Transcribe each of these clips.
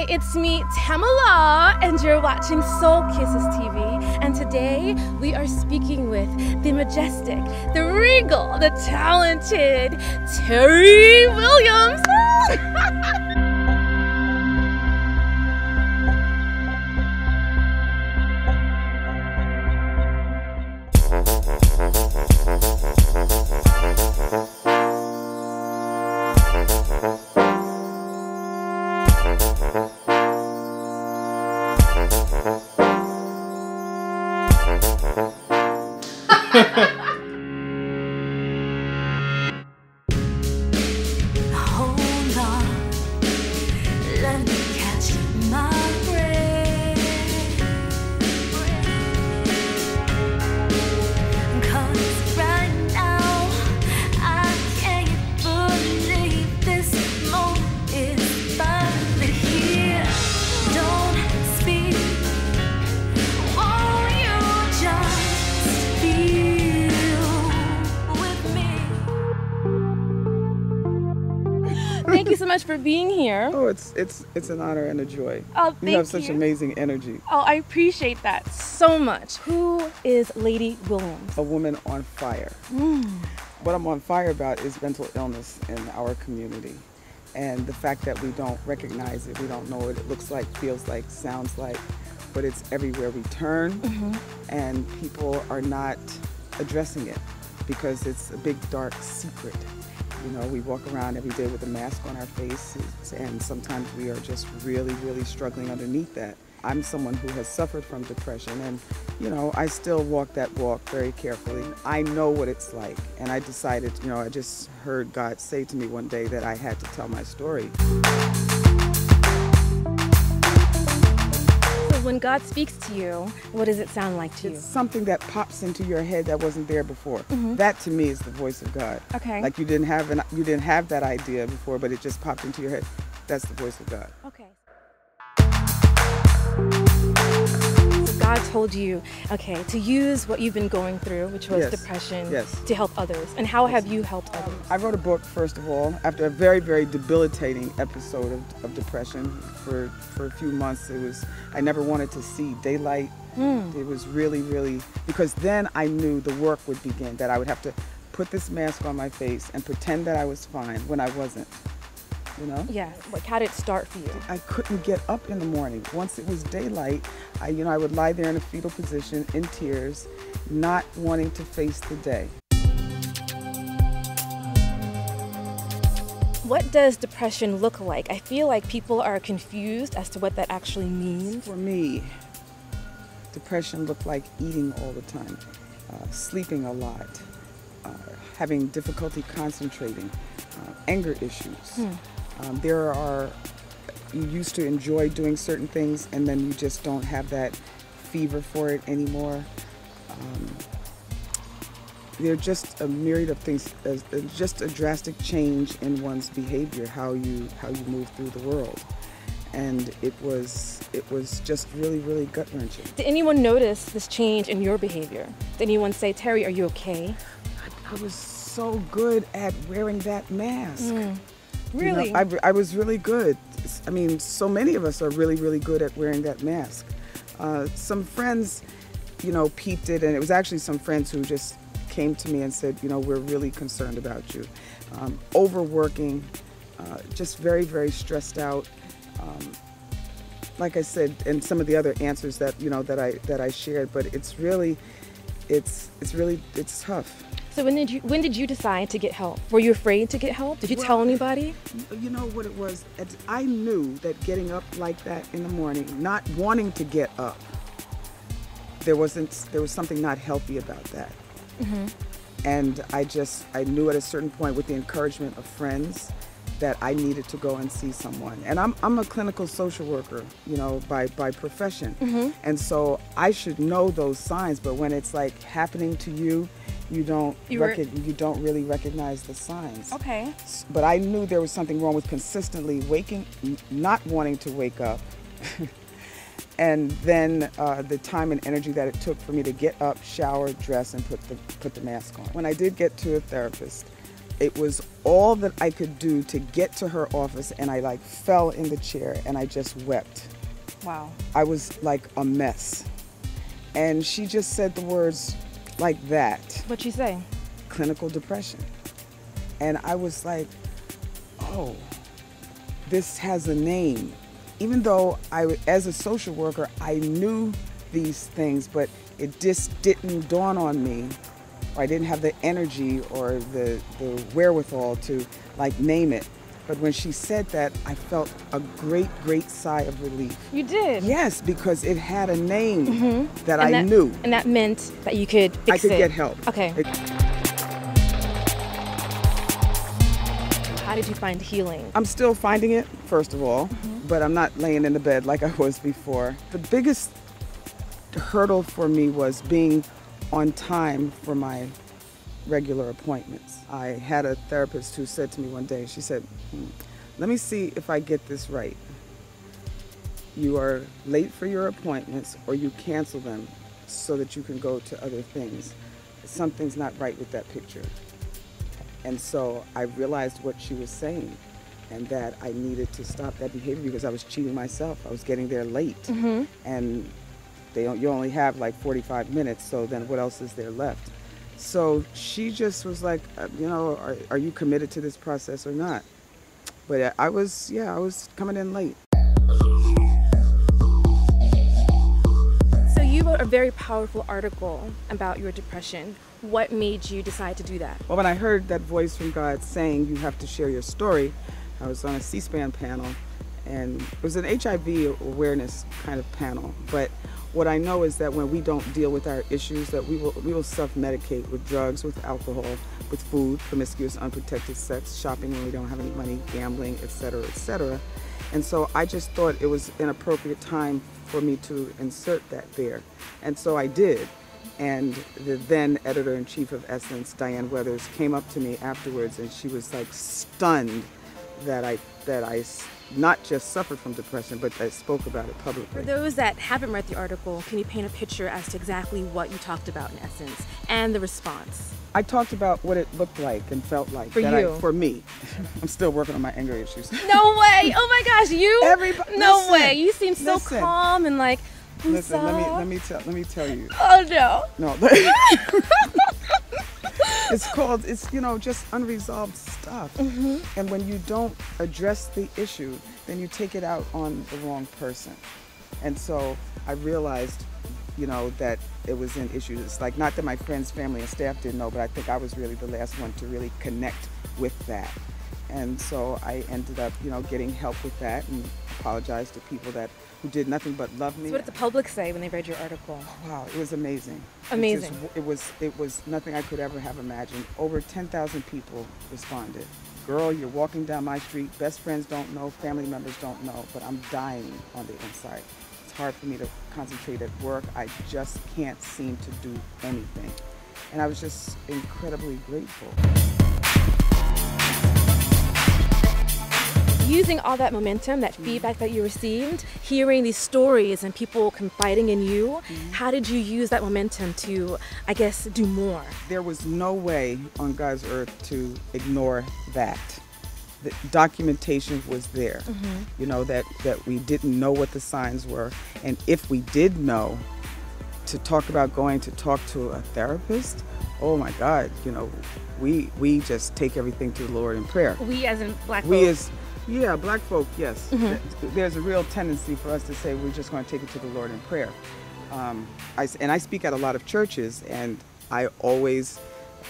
it's me, Tamala, and you're watching Soul Kisses TV. And today we are speaking with the majestic, the regal, the talented Terrie Williams. Hold on, let me catch my breath. 'Cause right now I can't believe this moment is finally here. Don't speak, won't you just feel with me? Thank you so much for being here. Oh, it's an honor and a joy. Oh, thank you have such amazing energy. Oh, I appreciate that so much. Who is Lady Williams? A woman on fire. What I'm on fire about is mental illness in our community. And the fact that we don't recognize it, we don't know what it looks like, feels like, sounds like, but it's everywhere we turn. And people are not addressing it because it's a big, dark secret. You know, we walk around every day with a mask on our faces, and sometimes we are just really, really struggling underneath that. I'm someone who has suffered from depression, and, you know, I still walk that walk very carefully. I know what it's like, and I decided, you know, I just heard God say to me one day that I had to tell my story. So when God speaks to you, what does it sound like to you? It's something that pops into your head that wasn't there before. That to me is the voice of God. Okay. Like you didn't have that idea before, but it just popped into your head. That's the voice of God. Okay. So God told you, okay, to use what you've been going through, which was Yes. depression, Yes. to help others. And how have you helped others? I wrote a book, first of all, after a very, very debilitating episode of depression. For a few months, I never wanted to see daylight. It was really, really, because then I knew the work would begin, that I would have to put this mask on my face and pretend that I was fine when I wasn't, you know? Yes. Like, how did it start for you? I couldn't get up in the morning. Once it was daylight, I would lie there in a fetal position in tears, not wanting to face the day. What does depression look like? I feel like people are confused as to what that actually means. For me, depression looked like eating all the time, sleeping a lot, having difficulty concentrating, anger issues. You used to enjoy doing certain things, and then you just don't have that fever for it anymore. There are just a myriad of things, just a drastic change in one's behavior, how you move through the world. And it was just really, really gut-wrenching. Did anyone notice this change in your behavior? Did anyone say, Terrie, are you okay? I was so good at wearing that mask. Really? You know, I was really good. I mean, so many of us are really, really good at wearing that mask. Some friends, you know, peeped it, and it was actually some friends who just came to me and said, you know, we're really concerned about you. Overworking, just very, very stressed out. Like I said, and some of the other answers that, you know, that I shared, but it's tough. So when did you decide to get help? Were you afraid to get help? Did you tell anybody? You know what it was? I knew that getting up like that in the morning, not wanting to get up, there was something not healthy about that. And I knew at a certain point, with the encouragement of friends, that I needed to go and see someone. And I'm a clinical social worker, you know, by profession. And so I should know those signs, but when it's like happening to you, you don't really recognize the signs. Okay. But I knew there was something wrong with consistently not wanting to wake up. And then the time and energy that it took for me to get up, shower, dress, and put the mask on. When I did get to a therapist, it was all that I could do to get to her office, and I like fell in the chair and I just wept. Wow. I was like a mess. And she just said the words like that. What'd she say? Clinical depression. And I was like, oh, this has a name. Even though as a social worker, I knew these things, but it just didn't dawn on me. I didn't have the energy or the wherewithal to like name it. But when she said that, I felt a great sigh of relief. You did? Yes, because it had a name that I knew. And that meant that you could fix it. I could get help. Okay. How did you find healing? I'm still finding it, first of all, but I'm not laying in the bed like I was before. The biggest hurdle for me was being on time for my regular appointments. I had a therapist who said to me one day, she said, let me see if I get this right. You are late for your appointments or you cancel them so that you can go to other things. Something's not right with that picture. And so I realized what she was saying and that I needed to stop that behavior because I was cheating myself. I was getting there late. And you only have like 45 minutes, so then what else is there left? So she just was like, are you committed to this process or not? But I was coming in late. So you wrote a very powerful article about your depression. What made you decide to do that? Well, when I heard that voice from God saying you have to share your story, I was on a C-SPAN panel, and it was an HIV awareness kind of panel. But what I know is that when we don't deal with our issues, that we will self-medicate with drugs, with alcohol, with food, promiscuous, unprotected sex, shopping when we don't have any money, gambling, etc., etc. And so I just thought it was an appropriate time for me to insert that there. And so I did. And the then editor-in-chief of Essence, Diane Weathers, came up to me afterwards, and she was like stunned that I not just suffered from depression, but I spoke about it publicly. For those that haven't read the article, can you paint a picture as to exactly what you talked about in Essence and the response? I talked about what it looked like and felt like. For me. I'm still working on my anger issues. No way! Oh my gosh, you? No way! You seem so calm and like. Listen, let me tell you. Oh no. No. It's just unresolved stuff. And when you don't address the issue, then you take it out on the wrong person. And so I realized, that it was an issue. It's like, not that my friends, family, and staff didn't know, but I think I was really the last one to really connect with that. And so I ended up, getting help with that and apologized to people who did nothing but love me. So what did the public say when they read your article? Wow, it was amazing. Amazing. It was nothing I could ever have imagined. Over 10,000 people responded. Girl, you're walking down my street, best friends don't know, family members don't know, but I'm dying on the inside. It's hard for me to concentrate at work. I just can't seem to do anything. And I was just incredibly grateful. Using all that momentum, that feedback that you received, hearing these stories and people confiding in you, how did you use that momentum to, I guess, do more? There was no way on God's earth to ignore that. The documentation was there, that we didn't know what the signs were. And if we did know, to talk about going to talk to a therapist, oh my God, we just take everything to the Lord in prayer. We as in Black folks. Yeah, Black folk, yes. There's a real tendency for us to say we're just going to take it to the Lord in prayer. I speak at a lot of churches, and I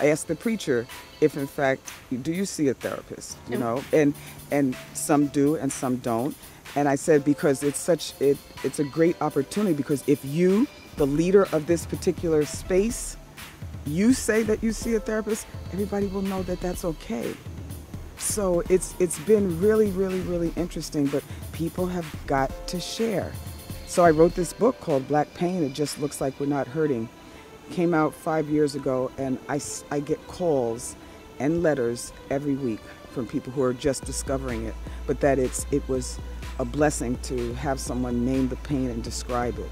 ask the preacher if, in fact, do you see a therapist? And some do and some don't. And I said, because it's a great opportunity, because if you, the leader of this particular space, you say that you see a therapist, everybody will know that that's okay. So it's been really, really, really interesting, but people have got to share. So I wrote this book called Black Pain, It Just Looks Like We're Not Hurting. It came out 5 years ago, and I get calls and letters every week from people who are just discovering it, but that it was a blessing to have someone name the pain and describe it.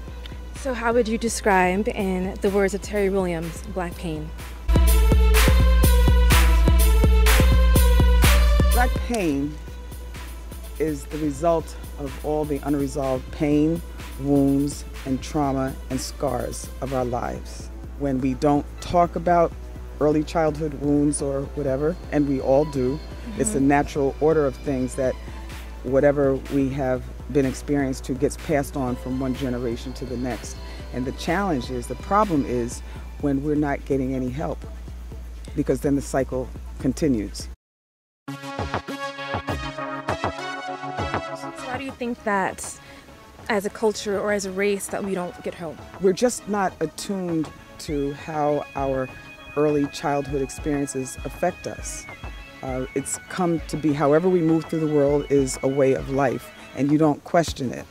So how would you describe, in the words of Terrie Williams, Black Pain? pain is the result of all the unresolved pain, wounds, and trauma and scars of our lives. When we don't talk about early childhood wounds or whatever, and we all do, it's a natural order of things that whatever we have been experienced to gets passed on from one generation to the next. And the challenge is, the problem is when we're not getting any help, because then the cycle continues. So why do you think that as a culture or as a race that we don't get help? We're just not attuned to how our early childhood experiences affect us. It's come to be however we move through the world is a way of life, and you don't question it.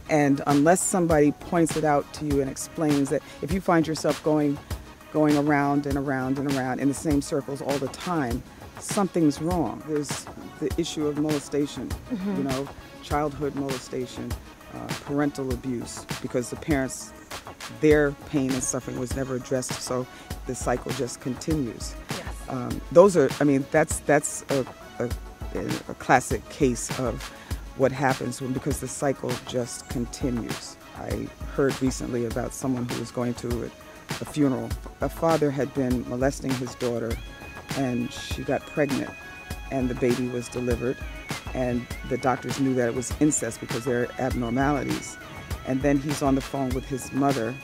And unless somebody points it out to you and explains that, if you find yourself going around and around and around in the same circles all the time, something's wrong. There's the issue of molestation, you know, childhood molestation, parental abuse, because the parents, their pain and suffering was never addressed, so the cycle just continues. Yes. Those are, I mean, that's a classic case of what happens because the cycle just continues. I heard recently about someone who was going to a funeral. A father had been molesting his daughter, and she got pregnant, and the baby was delivered, and the doctors knew that it was incest because there are abnormalities. And then he's on the phone with his mother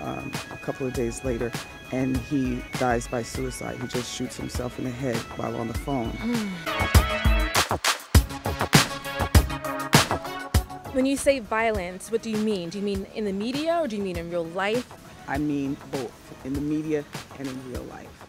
a couple of days later, and he dies by suicide. He just shoots himself in the head while on the phone. When you say violence, what do you mean? Do you mean in the media or do you mean in real life? I mean both, in the media and in real life.